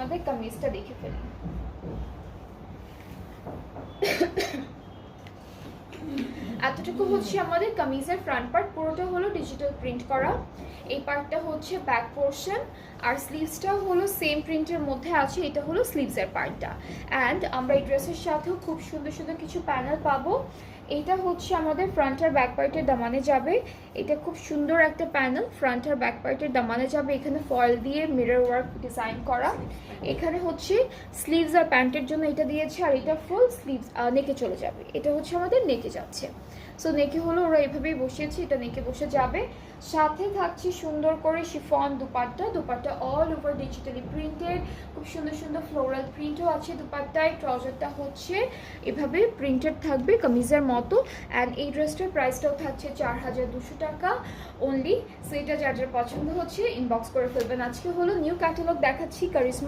আমাদের কামিজটা দেখে ফেলি। এতটুকু হচ্ছে আমাদের কামিজের ফ্রন্ট পার্ট, পুরোটা হলো ডিজিটাল প্রিন্ট করা। এই পার্টটা হচ্ছে ব্যাক পোর্শন, আর স্লিভসটা হলো সেম প্রিন্টের মধ্যে আছে, এটা হলো স্লিভসের পার্টটা। অ্যান্ড আমরা এই ড্রেসের সাথেও খুব সুন্দর সুন্দর কিছু প্যানেল পাবো। এটা হচ্ছে আমাদের ফ্রন্ট আর ব্যাক পার্টের দামানে যাবে। এটা খুব সুন্দর একটা প্যানেল, ফ্রন্ট আর ব্যাক পার্টের দামানে যাবে। এখানে ফয়েল দিয়ে মিরর ওয়ার্ক ডিজাইন করা। এখানে হচ্ছে স্লিভস আর প্যান্টের জন্য এটা দিয়েছে, আর এটা ফুল স্লিভস নেকে চলে যাবে। এটা হচ্ছে আমাদের নেকে যাচ্ছে। সো নেকে হলো ওরা এভাবেই বসিয়েছে, এটা নেকে বসে যাবে। সাথে থাকছে সুন্দর করে chiffon dupatta, dupatta all over digitally printed, খুব সুন্দর সুন্দর ফ্লোরাল প্রিন্টও আছে দুপাট্টায়। ট্রাউজারটা হচ্ছে এভাবে প্রিন্টেড থাকবে কামিজের মতো। অ্যান্ড এই ড্রেসটার প্রাইসটাও থাকছে 4200 টাকা অনলি। সো এটা যার যার পছন্দ হচ্ছে ইনবক্স করে ফেলবেন। আজকে হলো নিউ ক্যাটালগ দেখাচ্ছি কারিশমা।